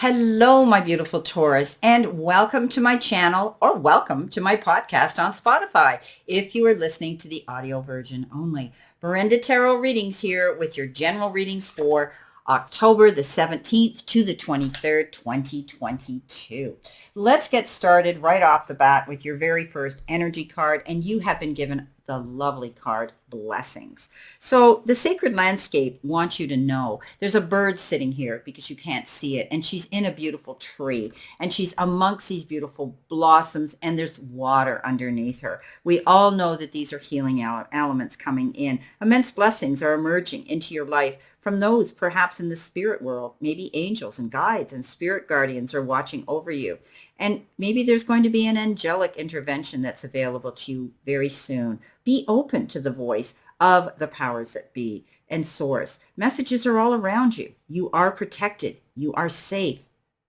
Hello, my beautiful Taurus, and welcome to my channel or welcome to my podcast on Spotify if you are listening to the audio version only. Brenda Tarot readings here with your general readings for October the 17th to the 23rd, 2022. Let's get started right off the bat with your very first energy card, and you have been given the lovely card, Blessings. So the sacred landscape wants you to know there's a bird sitting here because you can't see it, and she's in a beautiful tree, and she's amongst these beautiful blossoms, and there's water underneath her. We all know that these are healing elements coming in. Immense blessings are emerging into your life from those perhaps in the spirit world. Maybe angels and guides and spirit guardians are watching over you. And maybe there's going to be an angelic intervention that's available to you very soon. Be open to the voice of the powers that be and source. Messages are all around you. You are protected. You are safe.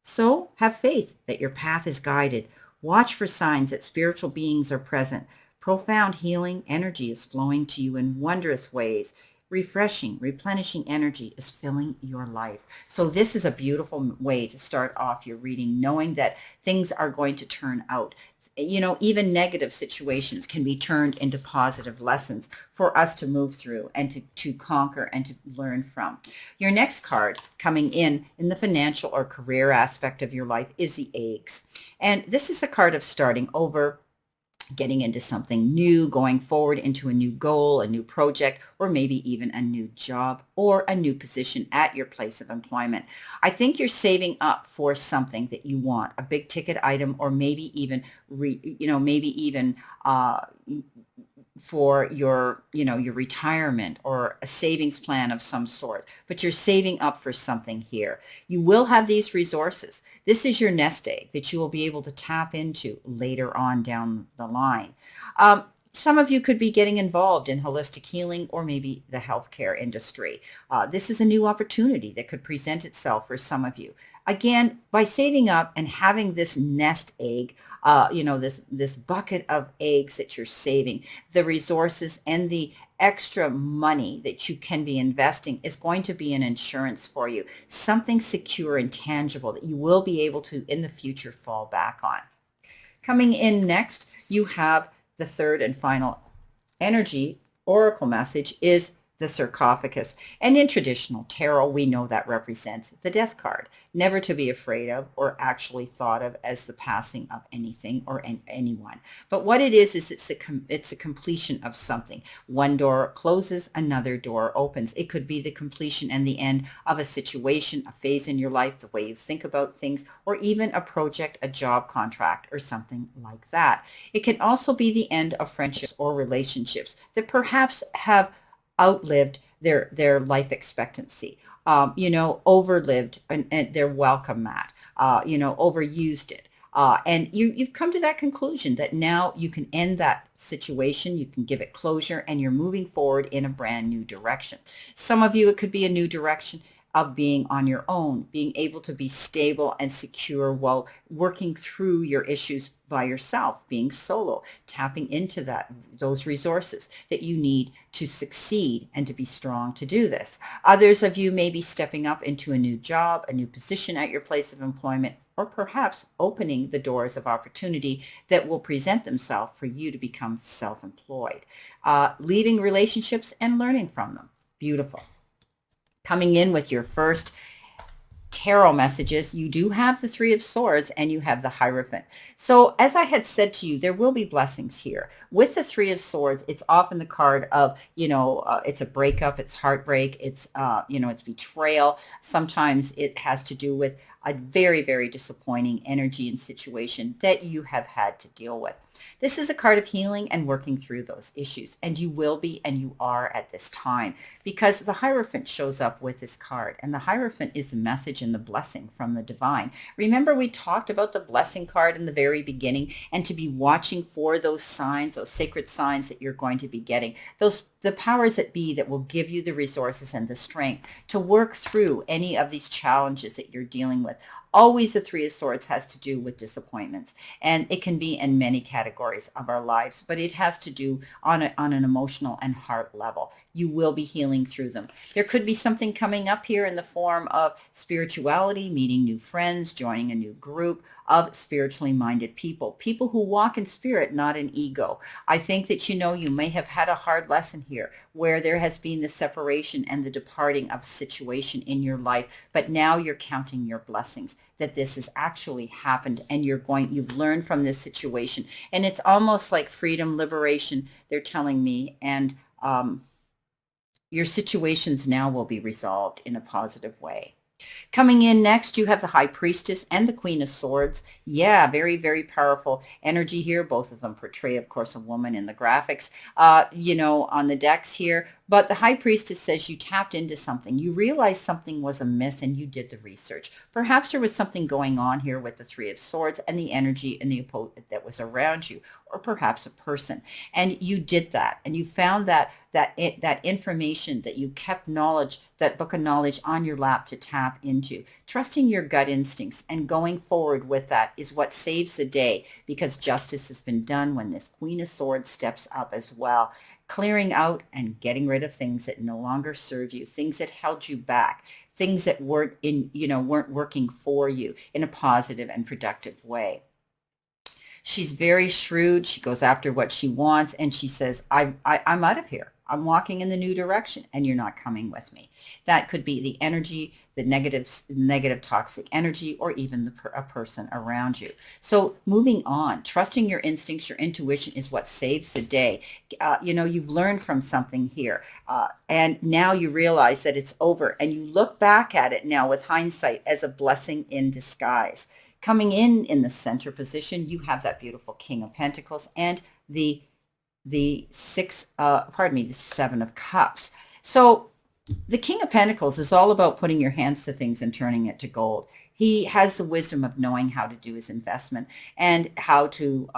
So have faith that your path is guided. Watch for signs that spiritual beings are present. Profound healing energy is flowing to you in wondrous ways. Refreshing, replenishing energy is filling your life. So this is a beautiful way to start off your reading, knowing that things are going to turn out. You know, even negative situations can be turned into positive lessons for us to move through and to conquer and to learn from. Your next card coming in the financial or career aspect of your life is the eggs. And this is a card of starting over, getting into something new, going forward into a new goal, a new project, or maybe even a new job or a new position at your place of employment. I think you're saving up for something that you want, a big ticket item, or maybe even, for your retirement or a savings plan of some sort, but you're saving up for something here. You will have these resources. This is your nest egg that you will be able to tap into later on down the line. Some of you could be getting involved in holistic healing or maybe the healthcare industry. This is a new opportunity that could present itself for some of you. Again, by saving up and having this nest egg, this bucket of eggs that you're saving, the resources and the extra money that you can be investing is going to be an insurance for you, something secure and tangible that you will be able to in the future fall back on. Coming in next, you have the third and final energy oracle message is the sarcophagus. And in traditional tarot, we know that represents the death card, never to be afraid of or actually thought of as the passing of anything or anyone. But what it is it's a completion of something. One door closes, another door opens. It could be the completion and the end of a situation, a phase in your life, the way you think about things, or even a project, a job contract, or something like that. It can also be the end of friendships or relationships that perhaps have outlived their life expectancy, overlived and their welcome mat, overused it. And you've come to that conclusion that now you can end that situation, you can give it closure, and you're moving forward in a brand new direction. Some of you, it could be a new direction of being on your own, being able to be stable and secure while working through your issues by yourself, being solo, tapping into those resources that you need to succeed and to be strong to do this. Others of you may be stepping up into a new job, a new position at your place of employment, or perhaps opening the doors of opportunity that will present themselves for you to become self-employed. Leaving relationships and learning from them. Beautiful. Coming in with your first tarot messages, you do have the Three of Swords and you have the Hierophant. So as I had said to you, there will be blessings here. With the Three of Swords, it's often the card of, it's a breakup, it's heartbreak, it's betrayal. Sometimes it has to do with a very, very disappointing energy and situation that you have had to deal with. This is a card of healing and working through those issues, and you will be and you are at this time because the Hierophant shows up with this card, and the Hierophant is the message and the blessing from the divine. Remember, we talked about the blessing card in the very beginning, and to be watching for those signs, those sacred signs that you're going to be getting, the powers that be that will give you the resources and the strength to work through any of these challenges that you're dealing with. Always the Three of Swords has to do with disappointments, and it can be in many categories of our lives, but it has to do on an emotional and heart level. You will be healing through them. There could be something coming up here in the form of spirituality, meeting new friends, joining a new group of spiritually minded people, people who walk in spirit, not in ego. I think that, you may have had a hard lesson here where there has been the separation and the departing of situation in your life, but now you're counting your blessings that this has actually happened, and you've learned from this situation, and it's almost like freedom, liberation, they're telling me, and your situations now will be resolved in a positive way. Coming in next, you have the High Priestess and the Queen of Swords. Yeah, very, very powerful energy here. Both of them portray, of course, a woman in the graphics, on the decks here. But the High Priestess says you tapped into something. You realized something was amiss and you did the research. Perhaps there was something going on here with the Three of Swords and the energy and the opponent that was around you, or perhaps a person. And you did that, and you found that information, that you kept knowledge, that book of knowledge on your lap to tap into. Trusting your gut instincts and going forward with that is what saves the day, because justice has been done when this Queen of Swords steps up as well, clearing out and getting rid of things that no longer serve you, things that held you back, things that weren't working for you in a positive and productive way. She's very shrewd. She goes after what she wants, and she says, I'm out of here. I'm walking in the new direction, and you're not coming with me. That could be the energy, the negative toxic energy, or even a person around you. So moving on, trusting your instincts, your intuition is what saves the day. You've learned from something here, and now you realize that it's over, and you look back at it now with hindsight as a blessing in disguise. Coming in the center position, you have that beautiful King of Pentacles and the Seven of Cups. So the King of Pentacles is all about putting your hands to things and turning it to gold. He has the wisdom of knowing how to do his investment and how to,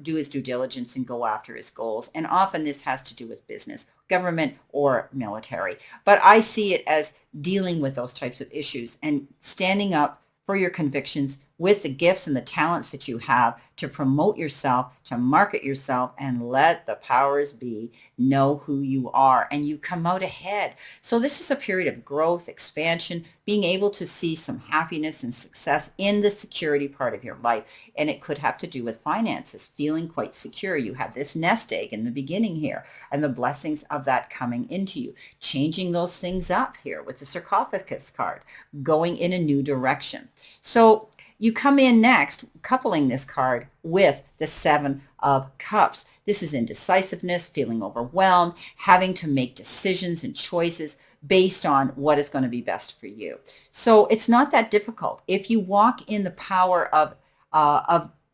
do his due diligence and go after his goals. And often this has to do with business, government, or military. But I see it as dealing with those types of issues and standing up for your convictions with the gifts and the talents that you have to promote yourself, to market yourself, and let the powers be know who you are, and you come out ahead. So this is a period of growth, expansion, being able to see some happiness and success in the security part of your life. And it could have to do with finances, feeling quite secure. You have this nest egg in the beginning here, and the blessings of that coming into you, changing those things up here with the sarcophagus card, going in a new direction. So you come in next, coupling this card with the Seven of Cups. This is indecisiveness, feeling overwhelmed, having to make decisions and choices based on what is going to be best for you. So it's not that difficult. If you walk in the power of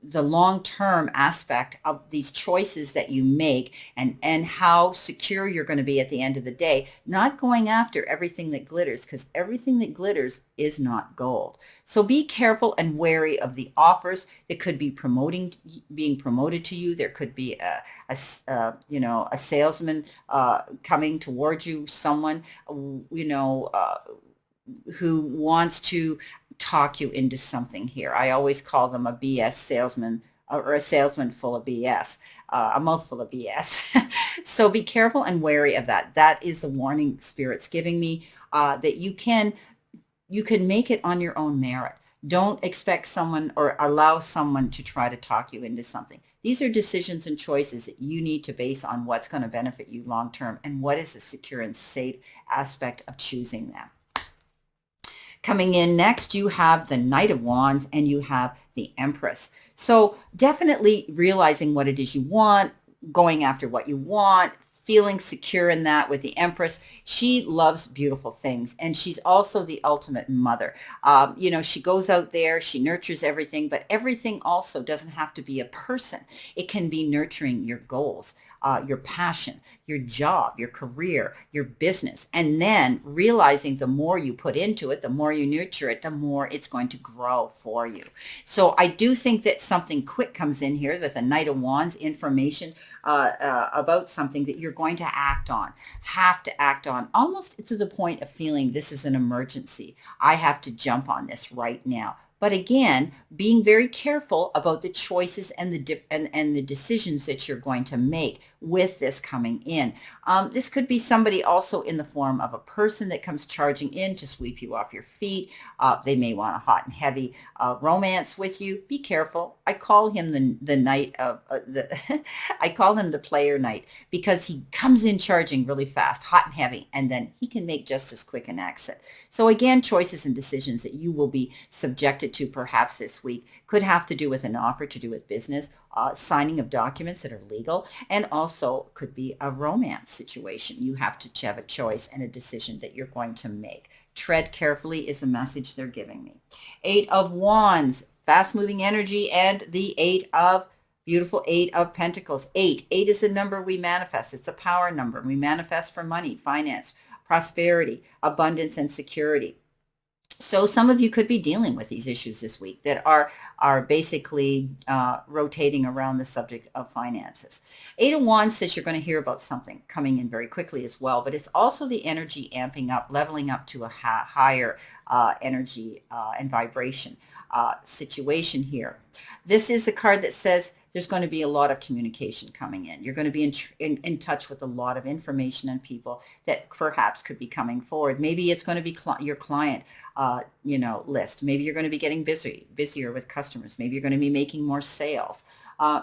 the long-term aspect of these choices that you make, and how secure you're going to be at the end of the day, not going after everything that glitters, because everything that glitters is not gold. So be careful and wary of the offers that could be being promoted to you. There could be a salesman coming towards you, someone who wants to talk you into something here. I always call them a BS salesman, or a salesman full of BS, a mouthful of BS. So be careful and wary of that. That is the warning Spirit's giving me, that you can make it on your own merit. Don't expect someone or allow someone to try to talk you into something. These are decisions and choices that you need to base on what's going to benefit you long term, and what is the secure and safe aspect of choosing them. Coming in next, you have the Knight of Wands and you have the Empress. So definitely realizing what it is you want, going after what you want, feeling secure in that with the Empress. She loves beautiful things, and she's also the ultimate mother. She goes out there, she nurtures everything, but everything also doesn't have to be a person. It can be nurturing your goals, your passion, your job, your career, your business, and then realizing the more you put into it, the more you nurture it, the more it's going to grow for you. So I do think that something quick comes in here with a Knight of Wands, information about something that you're going to act on, have to act on, almost to the point of feeling this is an emergency. I have to jump on this right now. But again, being very careful about the choices and the decisions that you're going to make with this coming in. This could be somebody also in the form of a person that comes charging in to sweep you off your feet. They may want a hot and heavy romance with you. Be careful. I call him the knight of I call him the player knight, because he comes in charging really fast, hot and heavy, and then he can make just as quick an exit. So again, choices and decisions that you will be subjected to perhaps this week could have to do with an offer to do with business, signing of documents that are legal, and also could be a romance situation. You have to have a choice and a decision that you're going to make. Tread carefully is a message they're giving me. 8 of Wands, fast-moving energy, and the beautiful 8 of Pentacles. 8 is a number we manifest. It's a power number. We manifest for money, finance, prosperity, abundance, and security. So some of you could be dealing with these issues this week that are basically rotating around the subject of finances. 8 of Wands says you're going to hear about something coming in very quickly as well, but it's also the energy amping up, leveling up to a higher energy and vibration situation here. This is a card that says there's going to be a lot of communication coming in. You're going to be in touch with a lot of information and people that perhaps could be coming forward. Maybe it's going to be your client list. Maybe you're going to be getting busier with customers. Maybe you're going to be making more sales.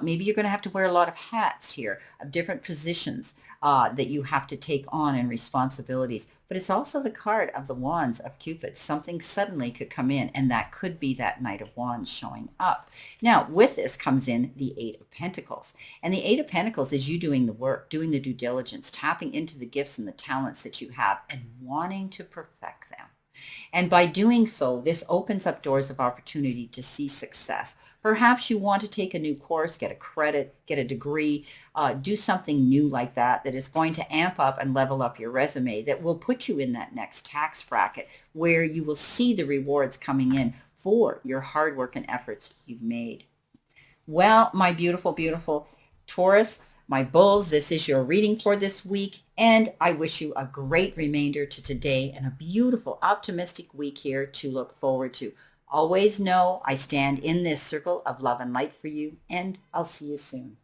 Maybe you're going to have to wear a lot of hats here, of different positions that you have to take on and responsibilities. But it's also the card of the Wands of Cupid. Something suddenly could come in, and that could be that Knight of Wands showing up. Now, with this comes in the 8 of Pentacles. And the 8 of Pentacles is you doing the work, doing the due diligence, tapping into the gifts and the talents that you have and wanting to perfect them. And by doing so, this opens up doors of opportunity to see success. Perhaps you want to take a new course, get a credit, get a degree, do something new like that is going to amp up and level up your resume, that will put you in that next tax bracket where you will see the rewards coming in for your hard work and efforts you've made. Well, my beautiful, beautiful Taurus, my bulls, this is your reading for this week, and I wish you a great remainder to today and a beautiful, optimistic week here to look forward to. Always know I stand in this circle of love and light for you, and I'll see you soon.